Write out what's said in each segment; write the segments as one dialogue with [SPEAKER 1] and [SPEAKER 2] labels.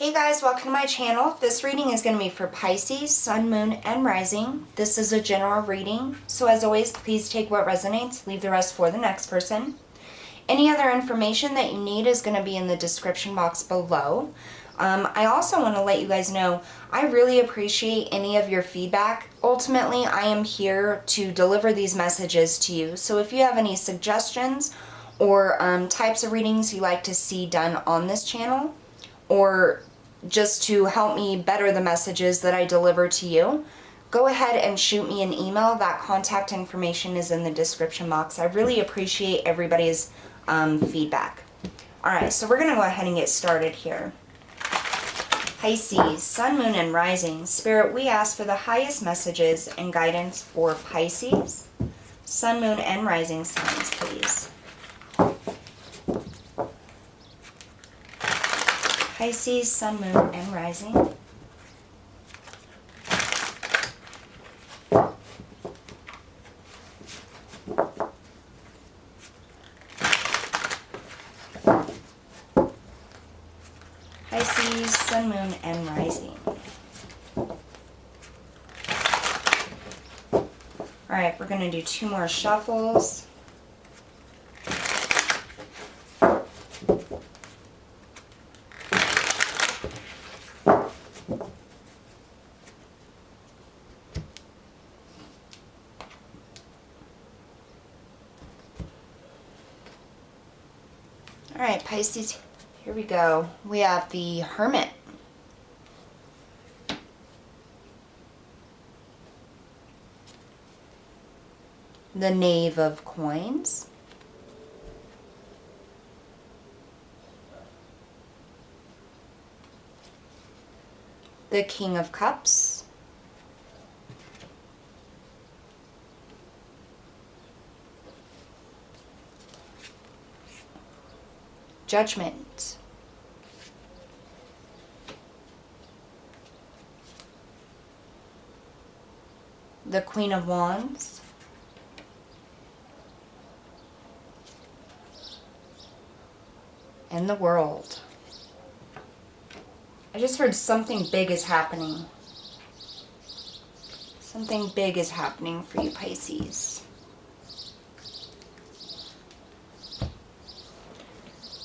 [SPEAKER 1] Hey guys, welcome to my channel. This reading is going to be for Pisces, Sun, Moon, and Rising. This is a general reading, so as always, please take what resonates, leave the rest for the next person. Any other information that you need is going to be in the description box below. I also want to let you guys know I really appreciate any of your feedback. Ultimately, I am here to deliver these messages to you, so if you have any suggestions or types of readings you like to see done on this channel, or just to help me better the messages that I deliver to you, go ahead and shoot me an email. That contact information is in the description box. I really appreciate everybody's feedback. Alright, so we're going to go ahead and get started here. Pisces, Sun, Moon, and Rising. Spirit, we ask for the highest messages and guidance for Pisces, Sun, Moon, and Rising signs, please. Pisces, Sun, Moon, and Rising. Pisces, Sun, Moon, and Rising. Alright, we're going to do two more shuffles. Alright, Pisces, here we go. We have the Hermit. The Knave of Coins. The King of Cups. Judgment. The Queen of Wands. And the World. I just heard something big is happening. Something big is happening for you, Pisces.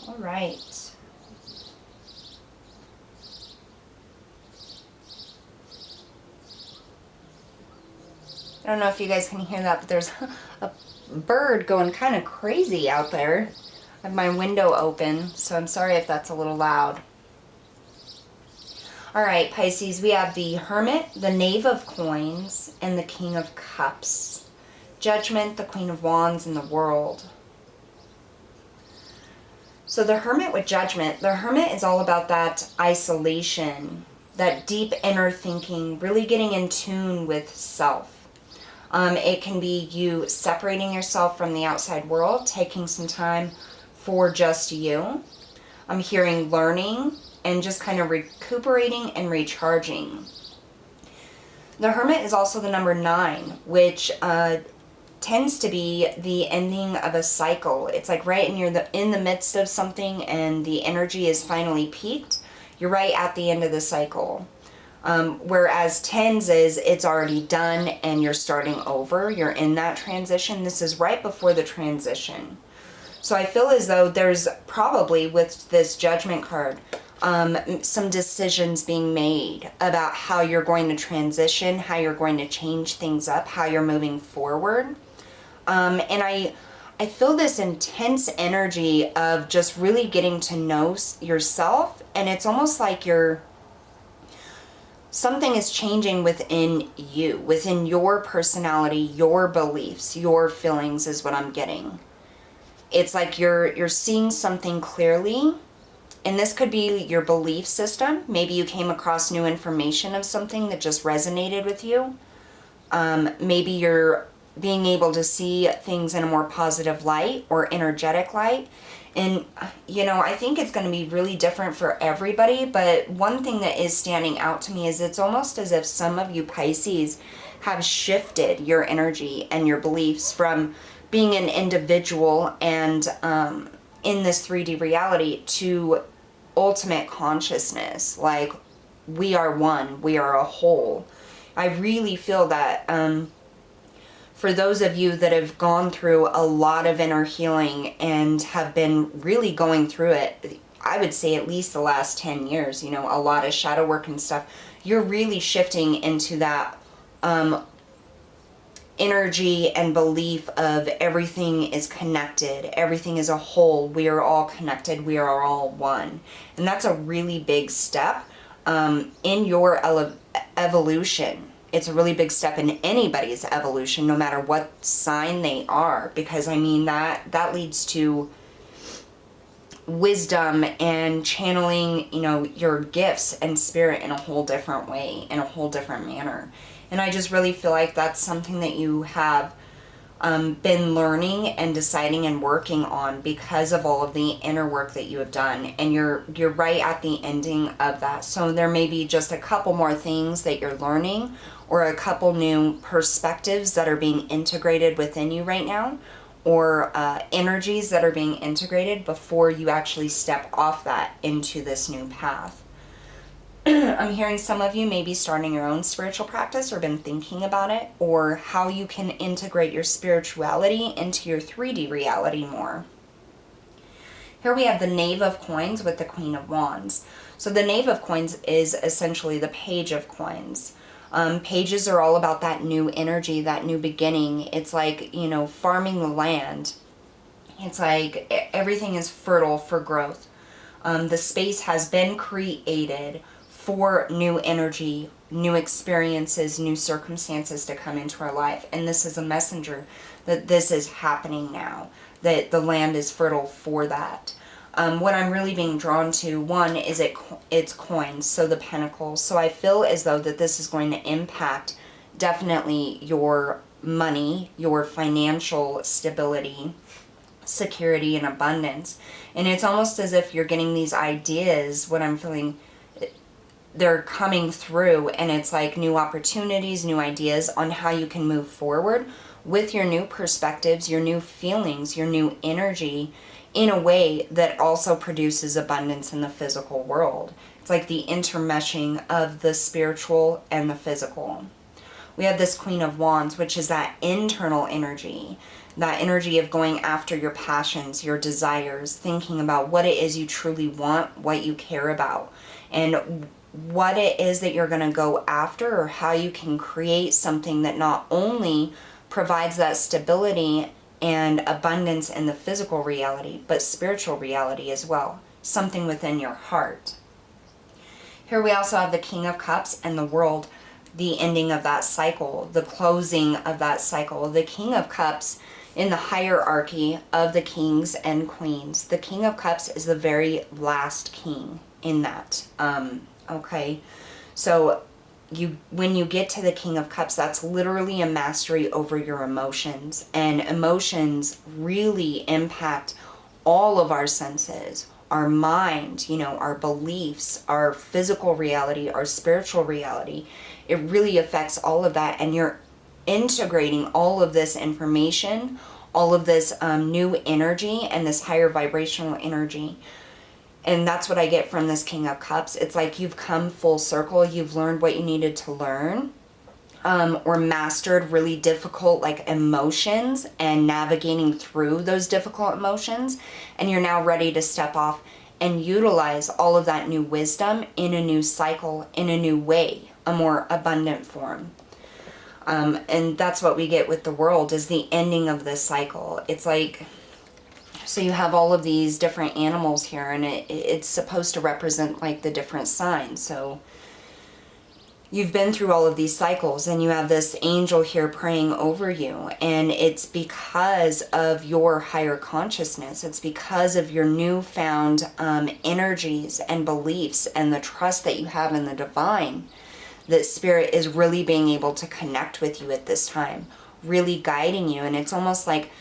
[SPEAKER 1] All right. I don't know if you guys can hear that, but there's a bird going kind of crazy out there. I have my window open, so I'm sorry if that's a little loud. All right, Pisces, we have the Hermit, the Knave of Coins, and the King of Cups. Judgment, the Queen of Wands, and the World. So the Hermit with Judgment, the Hermit is all about that isolation, that deep inner thinking, really getting in tune with self. It can be you separating yourself from the outside world, taking some time for just you. I'm hearing learning and just kind of recuperating and recharging. The Hermit is also the number 9, which tends to be the ending of a cycle. It's like right in the midst of something and the energy is finally peaked. You're right at the end of the cycle. Whereas 10s is it's already done and you're starting over. You're in that transition. This is right before the transition. So I feel as though there's probably, with this Judgment card, some decisions being made about how you're going to transition, how you're going to change things up, how you're moving forward. And I feel this intense energy of just really getting to know yourself, and it's almost like something is changing within you, within your personality, your beliefs, your feelings is what I'm getting. It's like you're seeing something clearly, and this could be your belief system. Maybe you came across new information of something that just resonated with you. Maybe you're being able to see things in a more positive light or energetic light. And, you know, I think it's going to be really different for everybody, but one thing that is standing out to me is it's almost as if some of you Pisces have shifted your energy and your beliefs from being an individual and in this 3D reality to ultimate consciousness. Like, we are one, we are a whole. I really feel that for those of you that have gone through a lot of inner healing and have been really going through it, I would say at least the last 10 years, you know, a lot of shadow work and stuff, you're really shifting into that energy and belief of everything is connected, everything is a whole, we are all connected, we are all one. And that's a really big step in your evolution. It's a really big step in anybody's evolution, no matter what sign they are, because I mean that leads to wisdom and channeling, you know, your gifts and spirit in a whole different way, in a whole different manner. And I just really feel like that's something that you have been learning and deciding and working on because of all of the inner work that you have done. And you're right at the ending of that. So there may be just a couple more things that you're learning, or a couple new perspectives that are being integrated within you right now, or energies that are being integrated before you actually step off that into this new path. I'm hearing some of you may be starting your own spiritual practice or been thinking about it, or how you can integrate your spirituality into your 3D reality more. Here we have the Knave of Coins with the Queen of Wands. So the Knave of Coins is essentially the Page of Coins. Pages are all about that new energy, that new beginning. It's like, you know, farming the land. It's like everything is fertile for growth. The space has been created for new energy, new experiences, new circumstances to come into our life. And this is a messenger that this is happening now, that the land is fertile for that. What I'm really being drawn to, one, is it's coins, so the pentacles. So I feel as though that this is going to impact definitely your money, your financial stability, security, and abundance. And it's almost as if you're getting these ideas, what I'm feeling, they're coming through, and it's like new opportunities, new ideas on how you can move forward with your new perspectives, your new feelings, your new energy, in a way that also produces abundance in the physical world. It's like the intermeshing of the spiritual and the physical. We have this Queen of Wands, which is that internal energy, that energy of going after your passions, your desires, thinking about what it is you truly want, what you care about, and what it is that you're going to go after, or how you can create something that not only provides that stability and abundance in the physical reality, but spiritual reality as well, something within your heart. Here we also have the King of Cups and the World, the ending of that cycle, the closing of that cycle. The King of Cups in the hierarchy of the kings and queens. The King of Cups is the very last king in that. Okay, so when you get to the King of Cups, that's literally a mastery over your emotions. And emotions really impact all of our senses, our mind, you know, our beliefs, our physical reality, our spiritual reality. It really affects all of that. And you're integrating all of this information, all of this new energy and this higher vibrational energy. And that's what I get from this King of Cups. It's like you've come full circle. You've learned what you needed to learn, or mastered really difficult like emotions and navigating through those difficult emotions. And you're now ready to step off and utilize all of that new wisdom in a new cycle, in a new way, a more abundant form. And that's what we get with the World, is the ending of this cycle. It's like, so you have all of these different animals here, and it's supposed to represent like the different signs. So you've been through all of these cycles, and you have this angel here praying over you, and it's because of your higher consciousness. It's because of your newfound energies and beliefs and the trust that you have in the divine, that Spirit is really being able to connect with you at this time, really guiding you. And it's almost like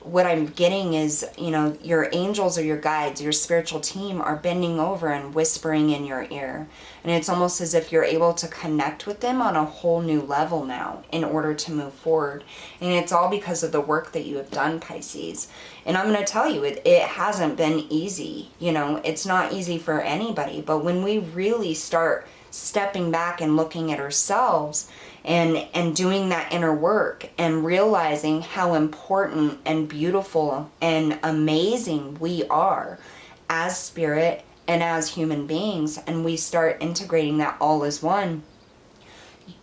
[SPEAKER 1] what I'm getting is, you know, your angels or your guides, your spiritual team are bending over and whispering in your ear. And it's almost as if you're able to connect with them on a whole new level now in order to move forward. And it's all because of the work that you have done, Pisces. And I'm going to tell you, it hasn't been easy. You know, it's not easy for anybody. But when we really start stepping back and looking at ourselves and doing that inner work and realizing how important and beautiful and amazing we are as spirit and as human beings, and we start integrating that all as one,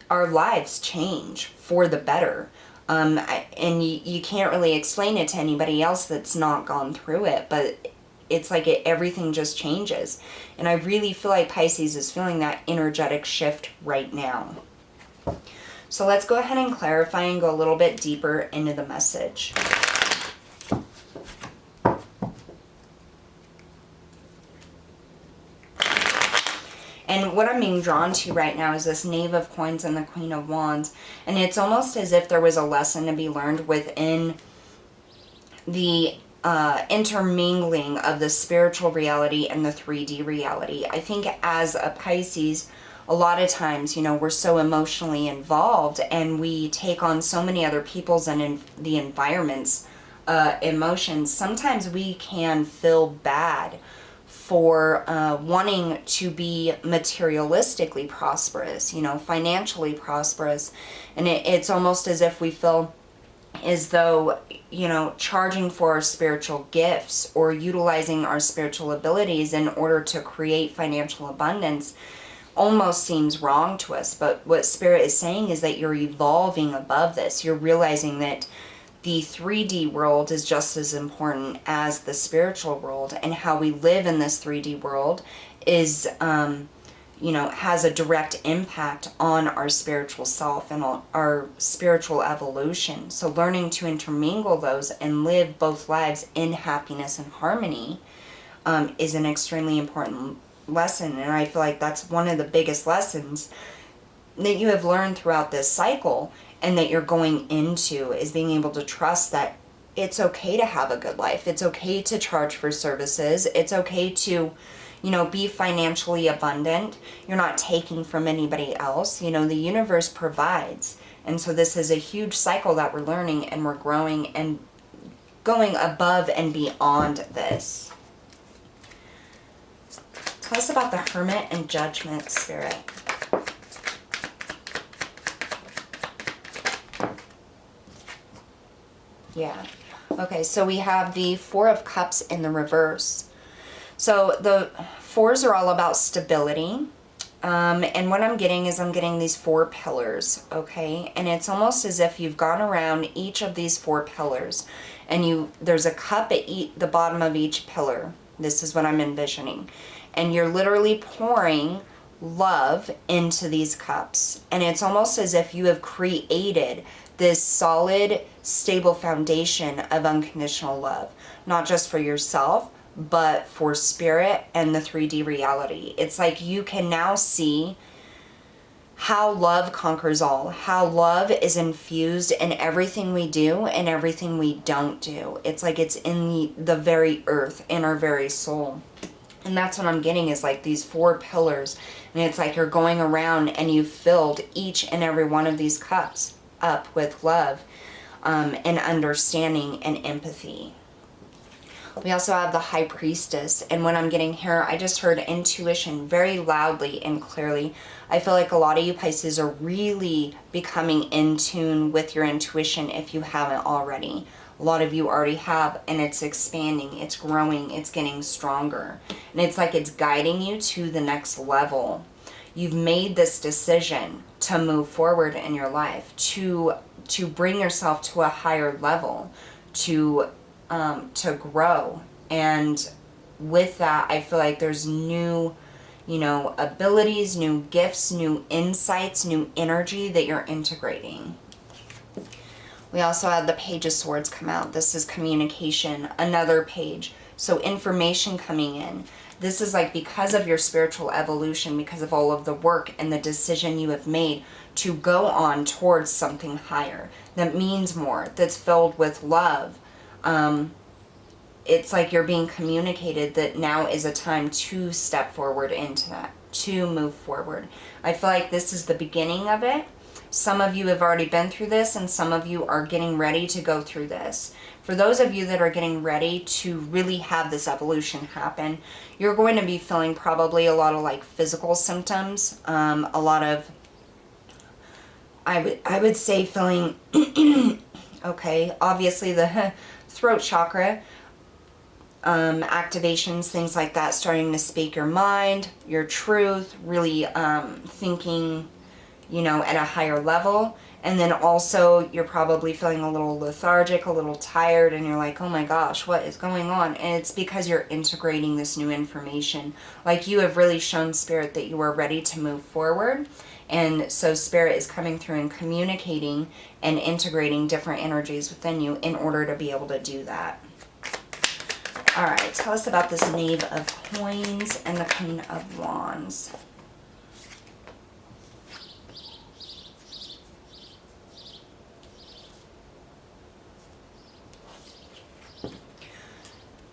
[SPEAKER 1] our lives change for the better. And you can't really explain it to anybody else that's not gone through it, but it's like everything just changes. And I really feel like Pisces is feeling that energetic shift right now. So let's go ahead and clarify and go a little bit deeper into the message. And what I'm being drawn to right now is this Knave of Coins and the Queen of Wands. And it's almost as if there was a lesson to be learned within the intermingling of the spiritual reality and the 3D reality. I think as a Pisces, a lot of times, you know, we're so emotionally involved and we take on so many other people's and in the environment's emotions. Sometimes we can feel bad for wanting to be materialistically prosperous, you know, financially prosperous. And it's almost as if we feel as though, you know, charging for our spiritual gifts or utilizing our spiritual abilities in order to create financial abundance almost seems wrong to us. But what Spirit is saying is that you're evolving above this. You're realizing that the 3D world is just as important as the spiritual world, and how we live in this 3D world is, you know, has a direct impact on our spiritual self and our spiritual evolution. So learning to intermingle those and live both lives in happiness and harmony is an extremely important lesson. And I feel like that's one of the biggest lessons that you have learned throughout this cycle and that you're going into, is being able to trust that it's okay to have a good life. It's okay to charge for services. It's okay to, you know, be financially abundant. You're not taking from anybody else. You know, the universe provides. And so this is a huge cycle that we're learning, and we're growing and going above and beyond this. Tell us about the Hermit and Judgment, Spirit. Yeah. Okay, so we have the Four of Cups in the reverse. So the fours are all about stability. And what I'm getting is I'm getting these 4 pillars, okay? And it's almost as if you've gone around each of these 4 pillars, and there's a cup at the bottom of each pillar. This is what I'm envisioning. And you're literally pouring love into these cups. And it's almost as if you have created this solid, stable foundation of unconditional love, not just for yourself, but for spirit and the 3D reality. It's like you can now see how love conquers all, how love is infused in everything we do and everything we don't do. It's like it's in the very earth, in our very soul. And that's what I'm getting, is like these 4 pillars. And it's like you're going around and you've filled each and every one of these cups up with love and understanding and empathy. We also have the High Priestess, and what I'm getting here, I just heard intuition very loudly and clearly. I feel like a lot of you Pisces are really becoming in tune with your intuition if you haven't already. A lot of you already have, and it's expanding, it's growing, it's getting stronger. And it's like it's guiding you to the next level. You've made this decision to move forward in your life, to bring yourself to a higher level, to grow. And with that, I feel like there's new, you know, abilities, new gifts, new insights, new energy that you're integrating. We also had the Page of Swords come out. This is communication, another page. So information coming in. This is like because of your spiritual evolution, because of all of the work and the decision you have made to go on towards something higher that means more, that's filled with love, It's like you're being communicated that now is a time to step forward into that, to move forward. I feel like this is the beginning of it. Some of you have already been through this, and some of you are getting ready to go through this. For those of you that are getting ready to really have this evolution happen, you're going to be feeling probably a lot of like physical symptoms, a lot of, I would say feeling, okay, obviously the throat chakra, activations, things like that, starting to speak your mind, your truth, really thinking, you know, at a higher level. And then also you're probably feeling a little lethargic, a little tired, and you're like, oh my gosh, what is going on? And it's because you're integrating this new information. Like you have really shown Spirit that you are ready to move forward. And so Spirit is coming through and communicating and integrating different energies within you in order to be able to do that. All right, tell us about this Knave of Coins and the Queen of Wands.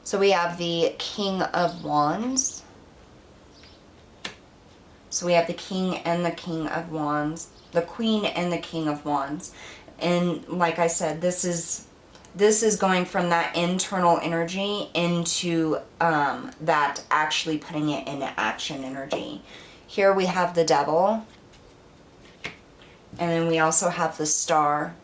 [SPEAKER 1] So we have the King of Wands. So we have the King and the King of Wands, the Queen and the King of Wands. And like I said, this is going from that internal energy into that actually putting it into action energy. Here we have the Devil. And then we also have the Star.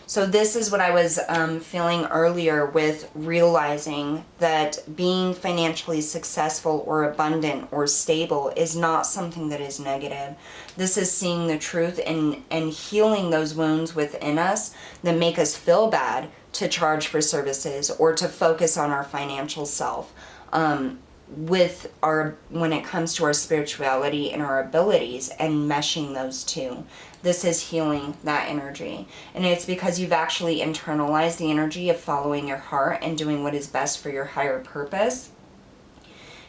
[SPEAKER 1] So this is what I was feeling earlier with realizing that being financially successful or abundant or stable is not something that is negative. This is seeing the truth and healing those wounds within us that make us feel bad to charge for services or to focus on our financial self. When it comes to our spirituality and our abilities and meshing those two. This is healing that energy. And it's because you've actually internalized the energy of following your heart and doing what is best for your higher purpose.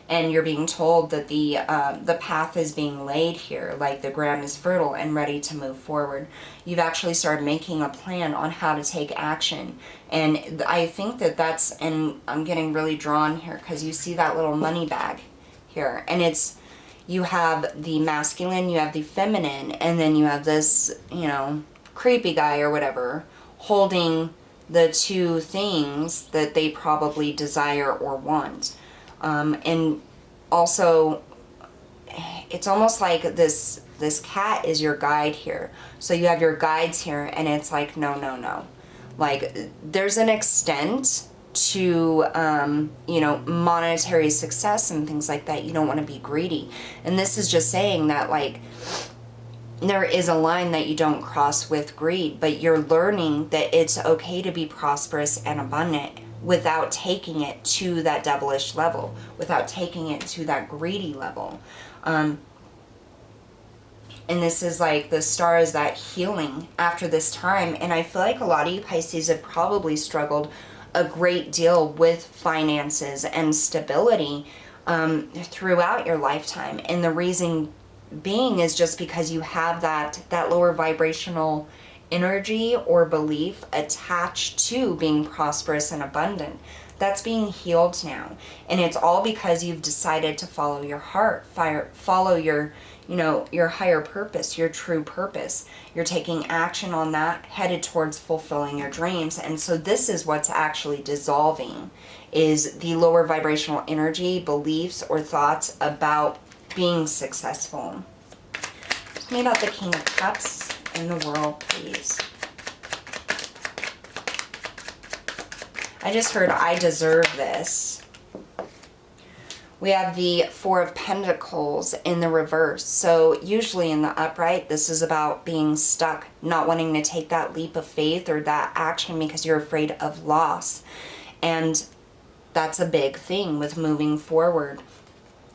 [SPEAKER 1] And you're being told that the path is being laid here, like the ground is fertile and ready to move forward. You've actually started making a plan on how to take action. And I think that's, and I'm getting really drawn here because you see that little money bag here. And it's, you have the masculine, you have the feminine, and then you have this, you know, creepy guy or whatever holding the two things that they probably desire or want. And also, it's almost like this cat is your guide here. So you have your guides here, and it's like, no, no, no. Like, there's an extent to, you know, monetary success and things like that. You don't want to be greedy. And this is just saying that, like, there is a line that you don't cross with greed, but you're learning that it's okay to be prosperous and abundant without taking it to that devilish level, without taking it to that greedy level. And this is like the Star is that healing after this time. And I feel like a lot of you Pisces have probably struggled a great deal with finances and stability throughout your lifetime. And the reason being is just because you have that lower vibrational energy or belief attached to being prosperous and abundant. That's being healed now. And it's all because you've decided to follow your heart, follow your, you know, your higher purpose, your true purpose. You're taking action on that, headed towards fulfilling your dreams. And so this is what's actually dissolving, is the lower vibrational energy, beliefs, or thoughts about being successful. Tell me about the King of Cups in the world, please. I just heard I deserve this. We have the Four of Pentacles in the reverse. So usually in the upright, this is about being stuck, not wanting to take that leap of faith or that action because you're afraid of loss. And that's a big thing with moving forward.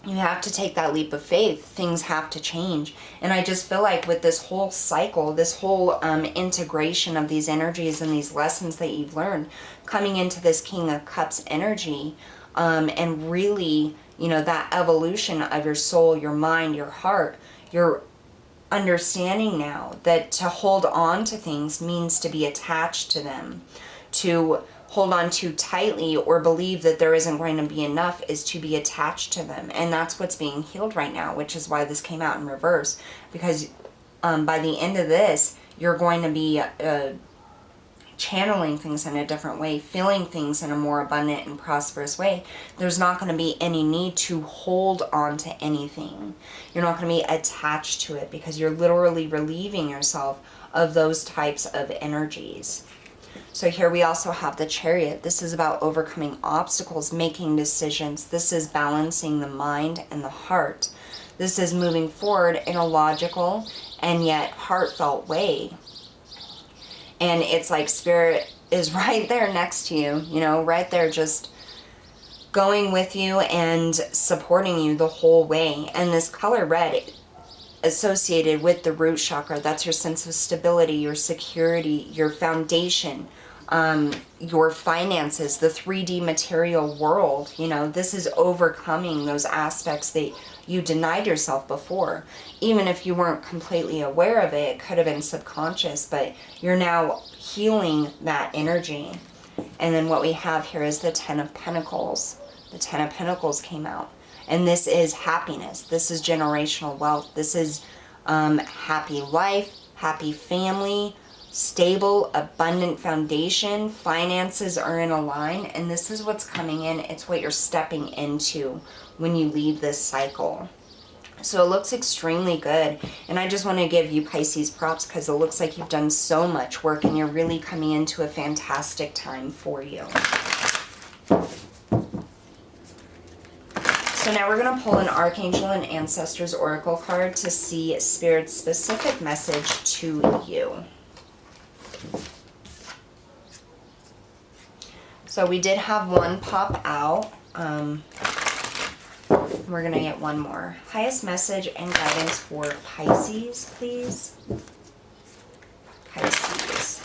[SPEAKER 1] You have to take that leap of faith. Things have to change. And I just feel like with this whole cycle, this whole integration of these energies and these lessons that you've learned, coming into this King of Cups energy, and really, you know, that evolution of your soul, your mind, your heart, you're understanding now that to hold on to things means to be attached to them, to hold on too tightly or believe that there isn't going to be enough is to be attached to them. And that's what's being healed right now, which is why this came out in reverse. Because by the end of this, you're going to be channeling things in a different way, feeling things in a more abundant and prosperous way. There's not going to be any need to hold on to anything. You're not going to be attached to it because you're literally relieving yourself of those types of energies. So here we also have the Chariot. This is about overcoming obstacles, making decisions. This is balancing the mind and the heart. This is moving forward in a logical and yet heartfelt way. And it's like Spirit is right there next to you, you know, right there just going with you and supporting you the whole way. And this color red associated with the root chakra, that's your sense of stability, your security, your foundation, your finances, the 3D material world. You know, this is overcoming those aspects that you denied yourself before. Even if you weren't completely aware of it, it could have been subconscious, but you're now healing that energy. And then what we have here is the Ten of Pentacles. The Ten of Pentacles came out. And this is happiness. This is generational wealth. This is happy life, happy family, stable, abundant foundation. Finances are in a line. And this is what's coming in. It's what you're stepping into when you leave this cycle. So it looks extremely good. And I just want to give you Pisces props because it looks like you've done so much work and you're really coming into a fantastic time for you. So now we're going to pull an Archangel and Ancestors Oracle card to see Spirit's specific message to you. So we did have one pop out. We're going to get one more. Highest message and guidance for Pisces, please. Pisces.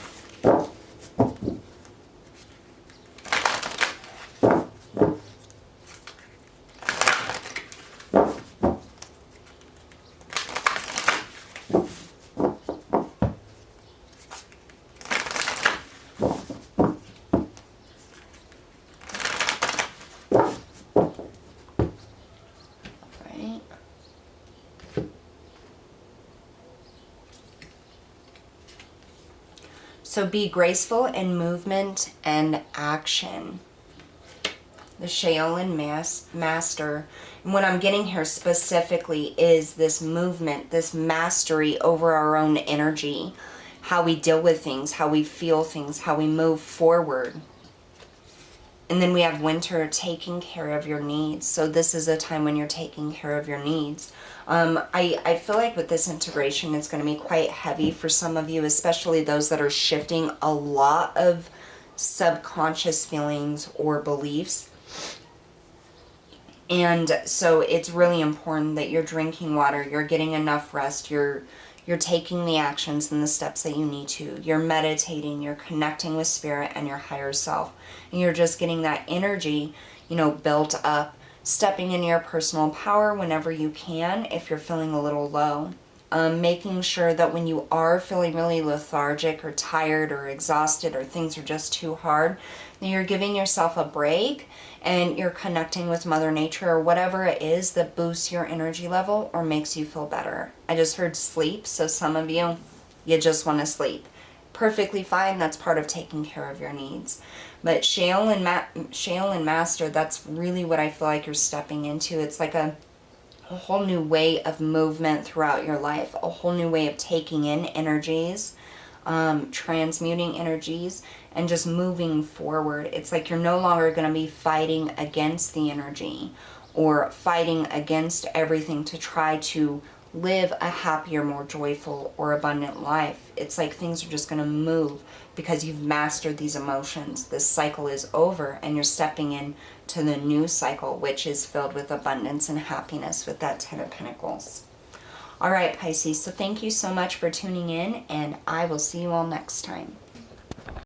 [SPEAKER 1] So be graceful in movement and action. The Shaolin Master. And what I'm getting here specifically is this movement, this mastery over our own energy. How we deal with things, how we feel things, how we move forward. And then we have Winter, taking care of your needs. So this is a time when you're taking care of your needs. I feel like with this integration, it's going to be quite heavy for some of you, especially those that are shifting a lot of subconscious feelings or beliefs. And so it's really important that you're drinking water, you're getting enough rest, you're taking the actions and the steps that you need to. You're meditating, you're connecting with Spirit and your higher self. And you're just getting that energy, you know, built up. Stepping into your personal power whenever you can if you're feeling a little low. Making sure that when you are feeling really lethargic or tired or exhausted or things are just too hard, that you're giving yourself a break and you're connecting with Mother Nature or whatever it is that boosts your energy level or makes you feel better. I just heard sleep, so some of you just want to sleep. Perfectly fine, that's part of taking care of your needs. But Shaolin Master, that's really what I feel like you're stepping into. It's like a whole new way of movement throughout your life, a whole new way of taking in energies, transmuting energies, and just moving forward. It's like you're no longer going to be fighting against the energy or fighting against everything to try to live a happier, more joyful, or abundant life. It's like things are just going to move because you've mastered these emotions. This cycle is over and you're stepping in to the new cycle, which is filled with abundance and happiness with that Ten of Pentacles. All right, Pisces, so thank you so much for tuning in, and I will see you all next time.